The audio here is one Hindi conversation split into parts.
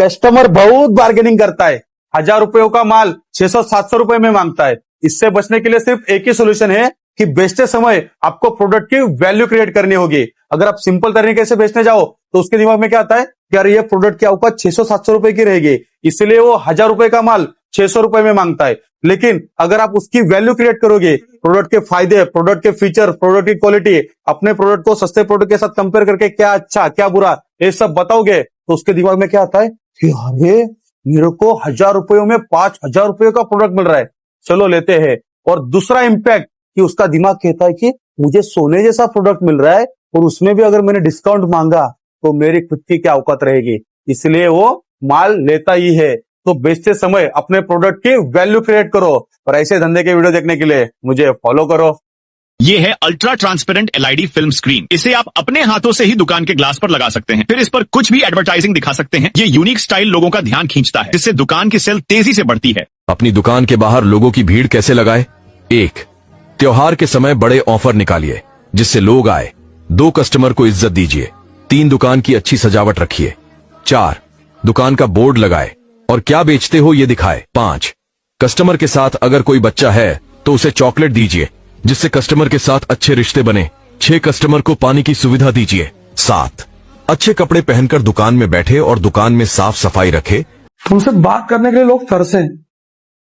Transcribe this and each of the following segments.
कस्टमर बहुत बार्गेनिंग करता है, 1000 रुपयों का माल 600-700 रुपए में मांगता है। इससे बचने के लिए सिर्फ एक ही सोल्यूशन है कि बेचते समय आपको प्रोडक्ट की वैल्यू क्रिएट करनी होगी। अगर आप सिंपल तरीके से बेचने जाओ तो उसके दिमाग में क्या आता है कि यार ये प्रोडक्ट की औकात 600-700 रुपए की रहेगी, इसलिए वो 1000 रुपए का माल 600 रुपए में मांगता है। लेकिन अगर आप उसकी वैल्यू क्रिएट करोगे, प्रोडक्ट के फायदे, प्रोडक्ट के फीचर, प्रोडक्ट की क्वालिटी, अपने प्रोडक्ट को सस्ते प्रोडक्ट के साथ कंपेयर करके क्या अच्छा क्या बुरा ये सब बताओगे, तो उसके दिमाग में क्या आता है कि अरे मेरे को 1000 रुपयों में 5000 रुपयों का प्रोडक्ट मिल रहा है, चलो लेते हैं। और दूसरा इंपैक्ट कि उसका दिमाग कहता है कि मुझे सोने जैसा प्रोडक्ट मिल रहा है और उसमें भी अगर मैंने डिस्काउंट मांगा तो मेरी खुद की क्या औकात रहेगी, इसलिए वो माल लेता ही है। तो बेचते समय अपने प्रोडक्ट की वैल्यू क्रिएट करो। और ऐसे धंधे के वीडियो देखने के लिए मुझे फॉलो करो। ये है ultra transparent LED film screen. इसे आप अपने हाथों से ही दुकान के ग्लास पर लगा सकते हैं, फिर इस पर कुछ भी एडवर्टाइजिंग दिखा सकते हैं। ये यूनिक स्टाइल लोगों का ध्यान खींचता है, जिससे दुकान की सेल तेजी से बढ़ती है। अपनी दुकान के बाहर लोगों की भीड़ कैसे लगाए? 1. त्योहार के समय बड़े ऑफर निकालिए जिससे लोग आए। 2. कस्टमर को इज्जत दीजिए। 3. दुकान की अच्छी सजावट रखिए। 4. दुकान का बोर्ड लगाए और क्या बेचते हो ये दिखाए। 5. कस्टमर के साथ अगर कोई बच्चा है तो उसे चॉकलेट दीजिए जिससे कस्टमर के साथ अच्छे रिश्ते बने। 6. कस्टमर को पानी की सुविधा दीजिए। 7. अच्छे कपड़े पहनकर दुकान में बैठे और दुकान में साफ सफाई रखे। तुमसे बात करने के लिए लोग तरसे,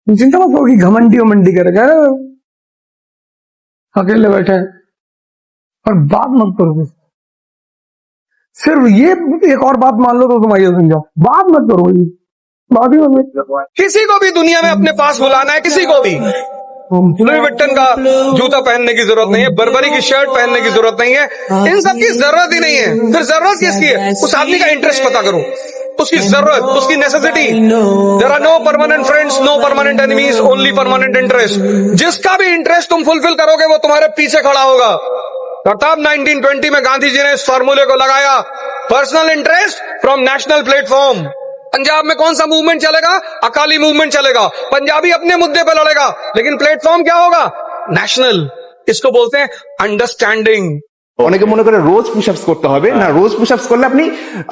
चिंता मत होगी, घमंडी उमंडी कर अकेले बैठे और बात मत करो। सिर्फ ये एक और बात मान लो तो तुम आइए समझाओ, बात मत करो। बात ही मत करो। किसी को भी दुनिया में अपने पास बुलाना है, किसी को भी लुई विट्टन का जूता पहनने की जरूरत नहीं है, बर्बरी की शर्ट पहनने की जरूरत नहीं है, इन सब की जरूरत ही नहीं है। फिर जरूरत किसकी है? उस आदमी का इंटरेस्ट पता करो, उसकी जरूरत, उसकी necessity. There are no permanent friends, no permanent enemies, only permanent interest. जिसका भी इंटरेस्ट तुम फुलफिल करोगे वो तुम्हारे पीछे खड़ा होगा। तब 1920 में गांधी जी ने इस फॉर्मूले को लगाया, personal interest from national platform. Punjab में कौन सा मूवमेंट चलेगा? अकाली मूवमेंट चलेगा। पंजाबी अपने मुद्दे पे लड़ेगा, लेकिन प्लेटफॉर्म क्या होगा? नेशनल। इसको बोलते हैं अंडरस्टैंडिंग। অনেকে মনে করে রোজ পুশআপস করতে হবে না, রোজ পুশআপস করলে আপনি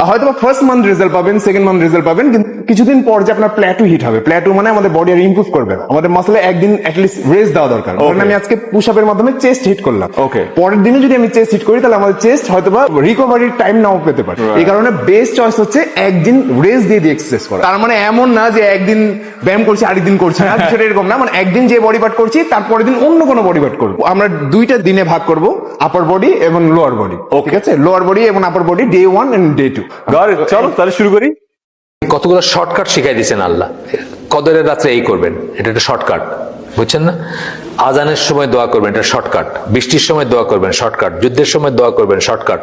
হয়তো ফার্স্ট মান্থ রেজাল্ট পাবেন, সেকেন্ড মান্থ রেজাল্ট পাবেন, কিন্তু কিছুদিন পর যে আপনার প্ল্যাটু হিট হবে। প্ল্যাটু মানে আমাদের বডি আর ইমপ্রুভ করবে না, আমাদের মাসলে একদিন অ্যাটলিস্ট রেস্ট দেওয়া দরকার। কারণ আমি আজকে পুশআপের মাধ্যমে চেস্ট হিট করলাম, ওকে, পরের দিনে যদি আমি চেস্ট হিট করি তাহলে আমাদের চেস্ট হয়তোবা রিকভারির টাইম নাও পেতে পারে। এই কারণে বেস্ট চয়েস হচ্ছে একদিন রেস্ট দিয়ে এক্সারসাইজ করা। তার মানে এমন না যে একদিন ব্যায়াম করছি আরেকদিন করছি না, সেটা এরকম না। মানে একদিন যে বডি পার্ট করছি তারপরের দিন অন্য কোনো বডি পার্ট করবো। আমরা দুইটা দিনে ভাগ করব, আপার বডি এবং লোয়ার বডি। ঠিক আছে, লোয়ার বডি এবং upper body day 1 and day 2। চলো তাহলে শুরু করি। কতগুলো শর্টকাট শিখাই দিয়েছেন আল্লাহ। কদরের রাত্রে এই করবেন, এটা একটা শর্টকাট, বুঝছেন না? আজানের সময় দোয়া করবেন, এটা শর্টকাট। বৃষ্টির সময় দোয়া করবেন, শর্টকাট। যুদ্ধের সময় দোয়া করবেন, শর্টকাট।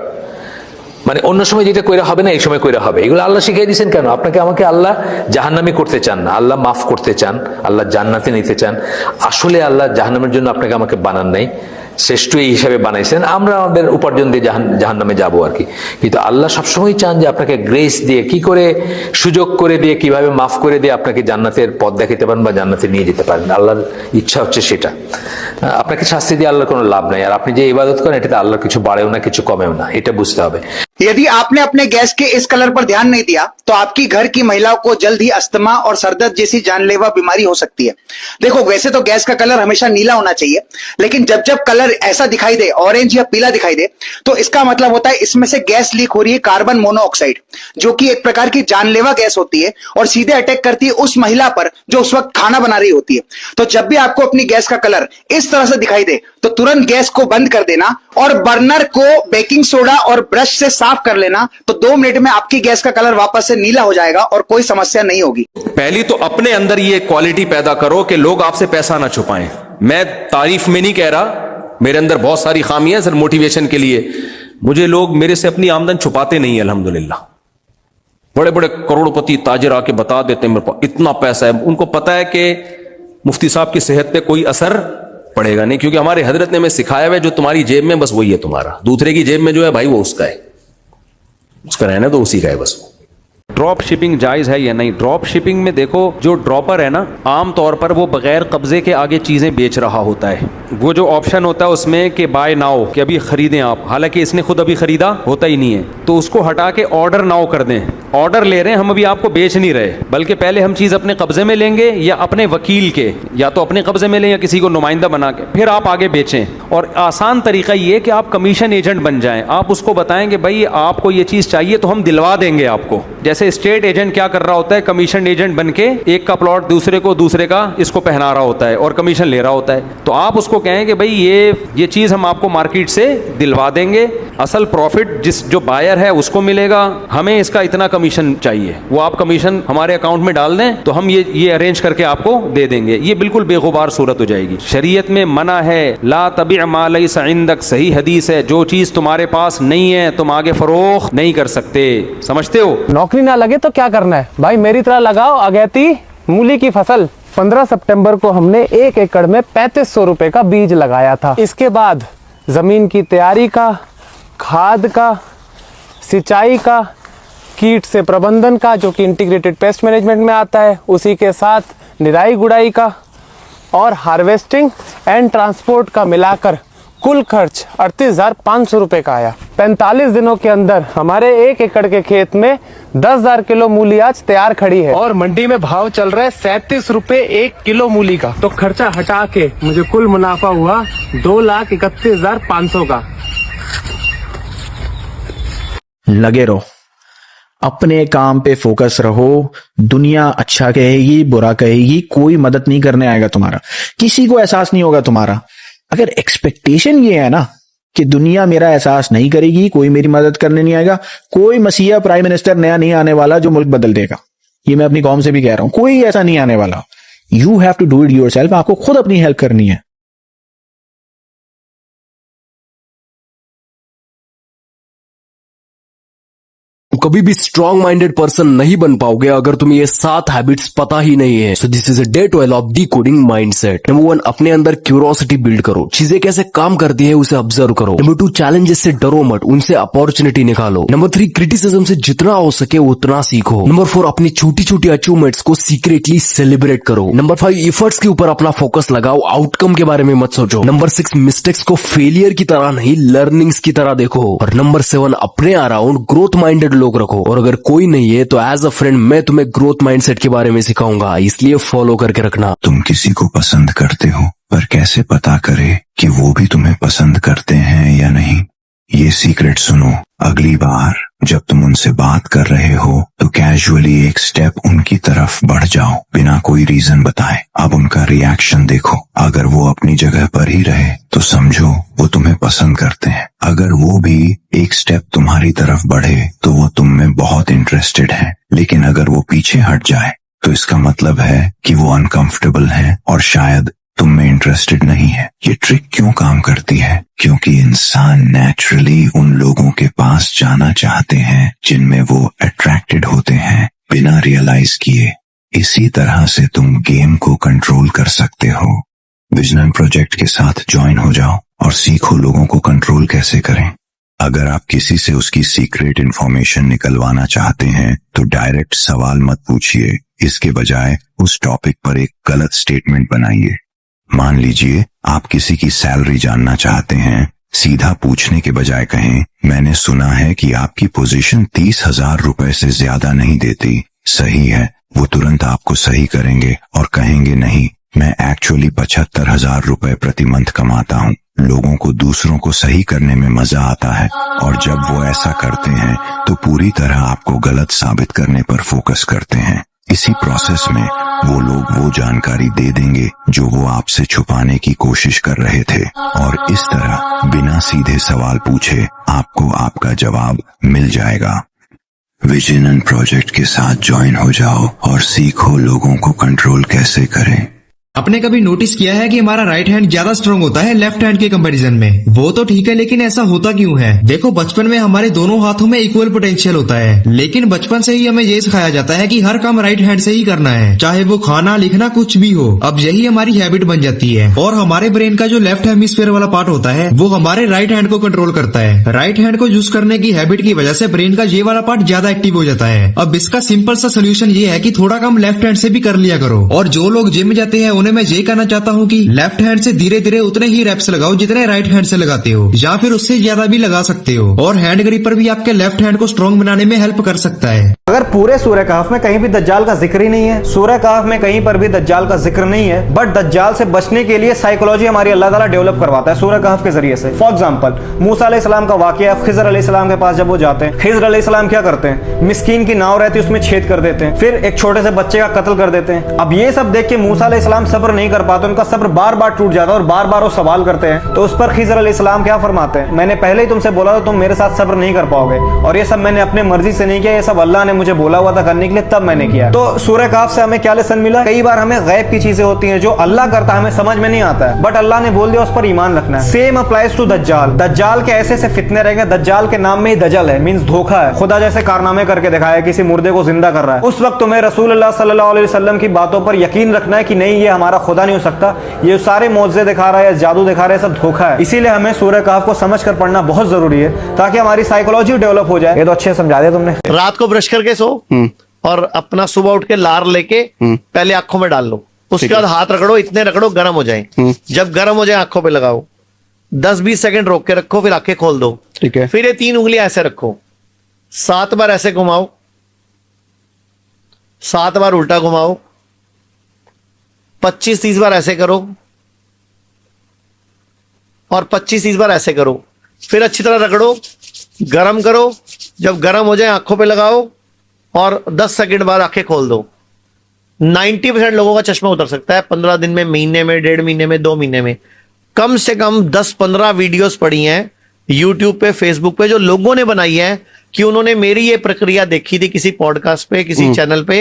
মানে অন্য সময় যেটা কইরা হবে না, এই সময় কইরা হবে। এগুলো আল্লাহ শিখিয়ে দিয়েছেন কেন? আপনাকে আমাকে আল্লাহ জাহান্নামী করতে চান না, আল্লাহ মাফ করতে চান, আল্লাহ জান্নাতে নিতে চান। আসলে আল্লাহ জাহান্নামের জন্য আপনাকে আমাকে বানান নাই, শ্রেষ্ঠ এই হিসাবে বানাইছেন। আমরা আমাদের উপার্জন দিয়ে জাহান্নামে যাবো আর কি। কিন্তু আল্লাহ সবসময় চান যে আপনাকে গ্রেস দিয়ে, কি করে সুযোগ করে দিয়ে, কিভাবে মাফ করে দিয়ে আপনাকে জান্নাতের পথ দেখাতে পারেন বা জান্নাতে নিয়ে যেতে পারেন। আল্লাহর ইচ্ছা হচ্ছে সেটা। আপনাকে শাস্তি দিয়ে আল্লাহর কোনো লাভ নাই। আর আপনি যে ইবাদত করেন এটাতে আল্লাহর কিছু বাড়েও না, কিছু কমেও না, এটা বুঝতে হবে। यदि आपने अपने गैस के इस कलर पर ध्यान नहीं दिया तो आपकी घर की महिलाओं को जल्द ही अस्थमा और सरदर्द जैसी जानलेवा बीमारी हो सकती है। देखो, वैसे तो गैस का कलर हमेशा नीला होना चाहिए, लेकिन जब जब कलर ऐसा दिखाई दे, ऑरेंज या पीला दिखाई दे, तो इसका मतलब होता है इसमें से गैस लीक हो रही है, कार्बन मोनोऑक्साइड, जो कि एक प्रकार की जानलेवा गैस होती है और सीधे अटैक करती है उस महिला पर जो उस वक्त खाना बना रही होती है। तो जब भी आपको अपनी गैस का कलर इस तरह से दिखाई दे तो तुरंत गैस को बंद कर देना और बर्नर को बेकिंग सोडा और ब्रश से साफ कर लेना। तो 2 मिनट में आपकी गैस का कलर वापस से नीला हो जाएगा और कोई समस्या नहीं होगी। पहली तो अपने अंदर ये क्वालिटी पैदा करो कि लोग आपसे पैसा ना छुपाएं। मैं तारीफ में नहीं कह रहा, मेरे अंदर बहुत सारी खामियां सर, मोटिवेशन के लिए। मुझे लोग मेरे से अपनी आमदन छुपाते नहीं है, अल्हम्दुलिल्लाह। बड़े बड़े करोड़पति ताजिर आके बता देते हैं मेरे पास इतना पैसा है। उनको पता है कि मुफ्ती साहब की सेहत पे कोई असर पड़ेगा नहीं, क्योंकि हमारे हजरत ने हमें सिखाया हुआ है जो तुम्हारी जेब में बस वही है तुम्हारा, दूसरे की जेब में जो है भाई वो उसका है, उसका रहना तो उसी का है बस। ड्रॉप शिपिंग जायज है या नहीं? ड्रॉप शिपिंग में देखो, जो ड्रॉपर है ना, आम तौर पर वो बगैर कब्जे के आगे चीजें बेच रहा होता है। वो जो ऑप्शन होता है उसमें कि बाय नाउ, कि अभी खरीदें आप, हालांकि इसने खुद अभी खरीदा होता ही नहीं है, तो उसको हटा के ऑर्डर नाउ कर दें। ऑर्डर ले रहे हैं हम, अभी आपको बेच नहीं रहे, बल्कि पहले हम चीज़ अपने कब्जे में लेंगे या अपने वकील के, या तो अपने कब्जे में लें या किसी को नुमाइंदा बना के, फिर आप आगे बेचें। और आसान तरीका ये कि आप कमीशन एजेंट बन जाएं। आप उसको बताएं कि भाई आपको ये चीज़ चाहिए तो हम दिलवा देंगे आपको। जैसे स्टेट एजेंट क्या कर रहा होता है, कमीशन एजेंट बन के एक का प्लॉट दूसरे को, दूसरे का इसको पहना रहा होता है और कमीशन ले रहा होता है। तो आप उसको कहें कि भाई ये चीज़ हम आपको मार्केट से दिलवा देंगे, असल प्रॉफिट जो बायर है उसको मिलेगा, हमें इसका इतना कमीशन चाहिए, वो आप कमीशन हमारे अकाउंट में डाल दें तो हम ये अरेंज करके आपको दे देंगे। ये बिल्कुल बेगुबार सूरत हो जाएगी। शरीयत में मना है, ला तबी मा लैसा इंदक, सही हदीस है, जो चीज़ तुम्हारे पास नहीं है तुम आगे फरोख्त नहीं कर सकते। समझते हो? नौकरी ना लगे तो क्या करना है भाई, मेरी तरह लगाओ अगैती मूली की फसल। 15 सितंबर को हमने 1 एकड़ में 3500 रुपए का बीज लगाया था। इसके बाद जमीन की तैयारी का, खाद का, सिंचाई का, कीट से प्रबंधन का जो कि इंटीग्रेटेड पेस्ट मैनेजमेंट में आता है, उसी के साथ निराई गुड़ाई का और हार्वेस्टिंग एंड ट्रांसपोर्ट का मिलाकर कुल खर्च 38,500 रुपए का आया। 45 दिनों के अंदर हमारे 1 एकड़ के खेत में 10,000 किलो मूली आज तैयार खड़ी है और मंडी में भाव चल रहा है 37 रुपए 1 किलो मूली का। तो खर्चा हटा के मुझे कुल मुनाफा हुआ 2,31,500 का। लगे रहो, अपने काम पे फोकस रहो। दुनिया अच्छा कहेगी, बुरा कहेगी, कोई मदद नहीं करने आएगा तुम्हारा, किसी को एहसास नहीं होगा तुम्हारा। अगर एक्सपेक्टेशन ये है ना कि दुनिया मेरा एहसास नहीं करेगी, कोई मेरी मदद करने नहीं आएगा, कोई मसीहा प्राइम मिनिस्टर नया नहीं आने वाला जो मुल्क बदल देगा। ये मैं अपनी कौम से भी कह रहा हूं, कोई ऐसा नहीं आने वाला। You have to do it yourself. आपको खुद अपनी हेल्प करनी है। कभी भी स्ट्रॉन्ग माइंडेड पर्सन नहीं बन पाओगे अगर तुम्हें ये 7 हैबिट्स पता ही नहीं है। So this is a day 12 of decoding mindset. Number 1, अपने अंदर क्यूरियोसिटी बिल्ड करो, चीजें कैसे काम करती है उसे ऑब्जर्व करो। नंबर 2, चैलेंजेस से डरो मत, उनसे अपॉर्चुनिटी निकालो। नंबर 3, क्रिटिसिज्म से जितना हो सके उतना सीखो। नंबर 4, अपनी छोटी छोटी अचीवमेंट्स को सीक्रेटली सेलिब्रेट करो। नंबर 5, एफर्ट्स के ऊपर अपना फोकस लगाओ, आउटकम के बारे में मत सोचो। नंबर 6, मिस्टेक्स को फेलियर की तरह नहीं लर्निंग्स की तरह देखो। और नंबर 7, अपने अराउंड ग्रोथ माइंडेड लोग रखो। और अगर कोई नहीं है तो एज अ फ्रेंड मैं तुम्हें ग्रोथ माइंडसेट के बारे में सिखाऊंगा, इसलिए फॉलो करके रखना। तुम किसी को पसंद करते हो, पर कैसे पता करे कि वो भी तुम्हें पसंद करते हैं या नहीं? ये सीक्रेट सुनो। अगली बार जब तुम उनसे बात कर रहे हो तो कैजुअली एक स्टेप उनकी तरफ बढ़ जाओ बिना कोई रीजन बताए। अब उनका रिएक्शन देखो। अगर वो अपनी जगह पर ही रहे तो समझो वो तुम्हें पसंद करते हैं। अगर वो भी एक स्टेप तुम्हारी तरफ बढ़े तो वो तुम में बहुत इंटरेस्टेड है। लेकिन अगर वो पीछे हट जाए तो इसका मतलब है कि वो अनकंफर्टेबल है और शायद तुम में इंटरेस्टेड नहीं है। ये ट्रिक क्यों काम करती है? क्योंकि इंसान नेचुरली उन लोगों के पास जाना चाहते हैं जिनमें वो अट्रैक्टेड होते हैं बिना रियलाइज किए। इसी तरह से तुम गेम को कंट्रोल कर सकते हो। विजन प्रोजेक्ट के साथ ज्वाइन हो जाओ और सीखो लोगों को कंट्रोल कैसे करें। अगर आप किसी से उसकी सीक्रेट इंफॉर्मेशन निकलवाना चाहते हैं तो डायरेक्ट सवाल मत पूछिए, इसके बजाय उस टॉपिक पर एक गलत स्टेटमेंट बनाइए। मान लीजिए आप किसी की सैलरी जानना चाहते हैं, सीधा पूछने के बजाय कहें, मैंने सुना है कि आपकी पोजीशन 30,000 रुपए से ज्यादा नहीं देती, सही है? वो तुरंत आपको सही करेंगे और कहेंगे, नहीं, मैं एक्चुअली 75,000 रुपए प्रति मंथ कमाता हूँ। लोगों को दूसरों को सही करने में मजा आता है और जब वो ऐसा करते हैं तो पूरी तरह आपको गलत साबित करने पर फोकस करते हैं। इसी प्रोसेस में वो लोग वो जानकारी दे देंगे जो वो आपसे छुपाने की कोशिश कर रहे थे और इस तरह बिना सीधे सवाल पूछे आपको आपका जवाब मिल जाएगा। विजन प्रोजेक्ट के साथ ज्वाइन हो जाओ और सीखो लोगों को कंट्रोल कैसे करें। आपने कभी नोटिस किया है कि हमारा राइट हैंड ज्यादा स्ट्रांग होता है लेफ्ट हैंड के कंपैरिजन में? वो तो ठीक है, लेकिन ऐसा होता क्यों है? देखो, बचपन में हमारे दोनों हाथों में इक्वल पोटेंशियल होता है, लेकिन बचपन से ही हमें ये सिखाया जाता है कि हर काम राइट हैंड से ही करना है, चाहे वो खाना, लिखना, कुछ भी हो। अब यही हमारी हैबिट बन जाती है और हमारे ब्रेन का जो लेफ्ट हेमिस्फीयर वाला पार्ट होता है वो हमारे राइट हैंड को कंट्रोल करता है। राइट हैंड को यूज करने की हैबिट की वजह से ब्रेन का ये वाला पार्ट ज्यादा एक्टिव हो जाता है। अब इसका सिंपल सा सोल्यूशन ये है कि थोड़ा काम लेफ्ट हैंड से भी कर लिया करो। और जो लोग जिम जाते हैं उन्हें मैं यही कहना चाहता हूँ कि लेफ्ट हैंड से धीरे धीरे उतने ही रेप्स लगाओ जितने राइट हैंड से लगाते हो, या फिर उससे ज्यादा भी लगा सकते हो। और हैंड ग्रिपर भी आपके लेफ्ट हैंड को स्ट्रॉन्ग बनाने में हेल्प कर सकता है। अगर पूरे सूरह कहफ में कहीं भी दज्जाल का जिक्र ही नहीं है, सूरह कहफ में कहीं पर भी दज्जाल का जिक्र नहीं है, बट दज्जाल से बचने के लिए साइकोलॉजी हमारी अल्लाह ताला डेवलप करवाता है सूरह कहफ के जरिए से। फॉर एग्जांपल, मूसा अलैहिस्सलाम का वाकया, खिज़र अलैहिस्सलाम के पास जब वो जाते हैं, खिज़र अलैहिस्सलाम क्या करते हैं, मिस्कीन की नाव रहती है उसमें छेद कर देते हैं, फिर एक छोटे से बच्चे का कत्ल कर देते हैं। अब ये सब देख के मूसा अलैहिस्सलाम सब्र नहीं कर पाते, उनका सब्र बार बार टूट जाता है और बार बार वो सवाल करते हैं। तो उस पर खिज़र अलैहिस्सलाम क्या फरमाते हैं, मैंने पहले ही तुमसे बोला था तुम मेरे साथ सब्र नहीं कर पाओगे, और ये सब मैंने अपने मर्जी से नहीं किया, ये सब अल्लाह ने मुझे बोला हुआ था करने के लिए, तब मैंने किया। तो सूरह कहफ से हमें क्या लेसन मिला, कई बार हमें गैब की चीजें होती हैं जो अल्लाह करता है, हमें समझ में नहीं आता है, बट अल्लाह ने बोल दिया उस पर ईमान रखना है। सेम अप्लाइज टू दज्जाल। दज्जाल के ऐसे फितने रहेंगे, दज्जाल के नाम में ही दजल है, मींस धोखा है, खुदा जैसे कारनामे करके दिखाया, किसी मुर्दे को जिंदा कर रहा है। उस वक्त तुम्हें रसूलुल्लाह सल्लल्लाहु अलैहि वसल्लम की बातों पर यकीन रखना है कि नहीं ये हमारा खुदा नहीं हो सकता, ये सारे मौजज़े दिखा रहा है, जादू दिखा रहा है, सब धोखा है। इसीलिए हमें सूरह कहफ को समझ कर पढ़ना बहुत जरूरी है ताकि हमारी साइकोलॉजी डेवलप हो जाए। ये तो अच्छे समझा दिया तुमने। रात को ब्रश करके सो और अपना सुबह उठ के लार लेके पहले आंखों में डाल लो, उसके बाद हाथ रगड़ो, इतने रगड़ो गर्म हो जाए, जब गर्म हो जाए आंखों पे लगाओ, 10-20 सेकंड रोक के रखो, फिर आंखें खोल दो। ठीक है। फिर ये 3 उंगलियां ऐसे रखो, 7 बार ऐसे घुमाओ, 7 बार उल्टा घुमाओ, 25-30 बार ऐसे करो और 25-30 बार ऐसे करो, फिर अच्छी तरह रगड़ो, गरम करो, जब गरम हो जाए आंखों पे लगाओ और 10 सेकंड बाद आंखें खोल दो। 90% लोगों का चश्मा उतर सकता है 15 दिन में, महीने में, 1.5 महीने में, 2 महीने में। कम से कम 10-15 वीडियोस पड़ी हैं यूट्यूब पे, फेसबुक पे, जो लोगों ने बनाई है कि उन्होंने मेरी ये प्रक्रिया देखी थी किसी पॉडकास्ट पे, किसी चैनल पे,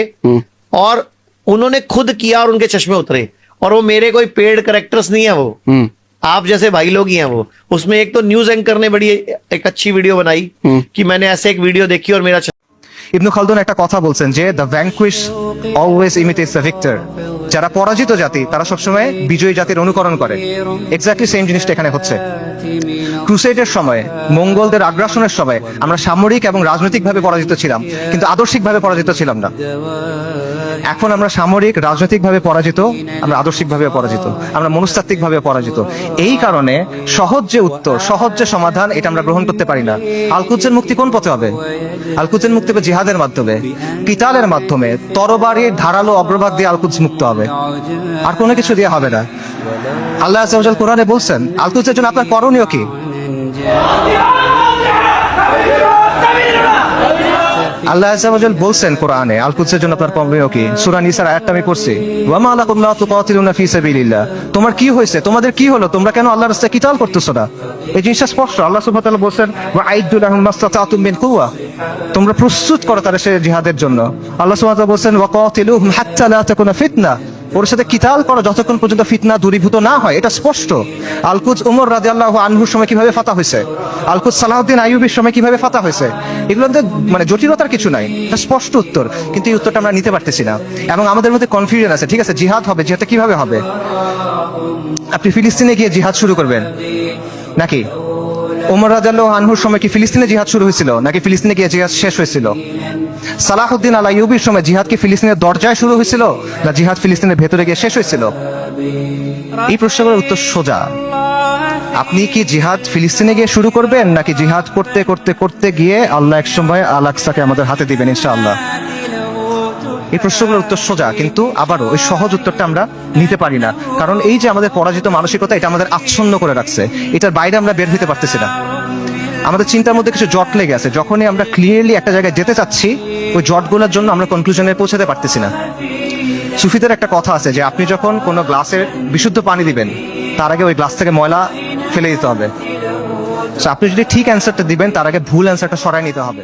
और उन्होंने खुद किया और उनके चश्मे उतरे। और वो मेरे कोई पेड करेक्टर्स नहीं है, वो आप जैसे भाई लोग ही हैं। वो उसमें एक तो न्यूज एंकर ने बड़ी एक अच्छी वीडियो बनाई कि मैंने ऐसे एक वीडियो देखी और मेरा ইবনে খালদুন একটা কথা বলছেন যে the vanquish always imitates the victor. যারা পরাজিত জাতি তারা সবসময় বিজয়ী জাতির অনুকরণ করে। এক্স্যাক্টলি সেম জিনিসটা এখানে হচ্ছে। ক্রুসেডের সময়, মঙ্গলদের আগ্রাসনের সময় আমরা সামরিক এবং রাজনৈতিকভাবে পরাজিত ছিলাম, কিন্তু আদর্শিকভাবে পরাজিত ছিলাম না। এখন আমরা সামরিক, রাজনৈতিকভাবে পরাজিত, আমরা আদর্শিকভাবে পরাজিত, আমরা মনস্তাত্ত্বিকভাবে পরাজিত। এই কারণে সহজ যে উত্তর, সহজ যে সমাধান, এটা আমরা গ্রহণ করতে পারি না। আল-কুদসের মুক্তি কোন পথে হবে? আল-কুদসের মুক্তি হবে জিহাদের মাধ্যমে, কিতালের মাধ্যমে, তরবারির ধারালো অগ্রভাগ দিয়ে আল-কুদস মুক্ত হবে, আর কোনো কিছু দিয়ে হবে না। আল্লাহ আযজা ওয়া জাল কোরআনে বলছেন আল-কুদসের জন্য আপনার করণীয় কি? আল্লাহ আযজা ওয়া জাল বলছেন কোরআনে আল-কুদসের জন্য আপনার করণীয় কি? সূরা নিসার আয়াতটা আমি পড়ছি, ওয়া মা লাকুম লা তুকাতিলুনা ফি সাবিলিল্লাহ। তোমার কি হয়েছে, তোমাদের কি হলো, তোমরা কেন আল্লাহর রাস্তায় কিতাল করতেছো না? এই জিনিসটা স্পষ্ট। আল্লাহ সুবহানাহু ওয়া তাআলা বলেন ওয়া আইদু লাহুম মাসতাতাতুম মিন কুওয়া, তোমরা প্রস্তুত করো তাদের সে জিহাদের জন্য। আল্লাহ সুবহানাহু ওয়া তাআলা বলেন ওয়া কাতিলুহুম হাত্তা লা তাকুনা ফিতনা, ওর সাথে কিতাল করো যতক্ষণ পর্যন্ত ফিতনা দূরীভূত না হয়। এটা স্পষ্ট। আল-কুদস উমর রাদিয়াল্লাহু আনহুর সময় কিভাবে ফাতা হয়েছে, আল-কুদস সালাহউদ্দিন আইয়ুবীর সময় কিভাবে ফাতা হয়েছে, এগুলোতে মানে জটিলতার কিছু নাই, এটা স্পষ্ট উত্তর। কিন্তু এই উত্তরটা আমরা নিতে পারতেছি না এবং আমাদের মধ্যে কনফিউশন আছে। ঠিক আছে, জিহাদ হবে, জিহাদটা কিভাবে হবে? আপনি ফিলিস্তিনে গিয়ে জিহাদ শুরু করবেন নাকি? ওমর রাদিয়াল্লাহু আনহুর সময় কি ফিলিস্তিনে জিহাদ শুরু হয়েছিল নাকি ফিলিস্তিনে গিয়ে জিহাদ শেষ হয়েছিল? সালাহউদ্দিন আল আইয়ুবীর সময় জিহাদ কি ফিলিস্তিনের দরজায় শুরু হয়েছিল না জিহাদ ফিলিস্তিনের ভেতরে গিয়ে শেষ হয়েছিল? এই প্রশ্নের উত্তর সোজা। আপনি কি জিহাদ ফিলিস্তিনে গিয়ে শুরু করবেন নাকি জিহাদ করতে করতে করতে গিয়ে আল্লাহ এক সময় আল আকসাকে আমাদের হাতে দিবেন ইনশাআল্লাহ? এই প্রশ্নগুলোর উত্তর সোজা, কিন্তু আবারও ওই সহজ উত্তরটা আমরা নিতে পারি না, কারণ এই যে আমাদের পরাজিত মানসিকতা, এটা আমাদের আচ্ছন্ন করে রাখছে, এটার বাইরে আমরা বের হতে পারতেছি না। আমাদের চিন্তার মধ্যে কিছু জট লেগে আছে, যখনই আমরা ক্লিয়ারলি একটা জায়গায় যেতে চাচ্ছি ওই জটগুলোর জন্য আমরা কনক্লুশনে পৌঁছাতে পারতেছি না। সুফিদের একটা কথা আছে যে আপনি যখন কোনো গ্লাসে বিশুদ্ধ পানি দিবেন তার আগে ওই গ্লাস থেকে ময়লা ফেলে দিতে হবে। আপনি যদি ঠিক অ্যান্সারটা দিবেন তার আগে ভুল অ্যান্সারটা সরাই নিতে হবে।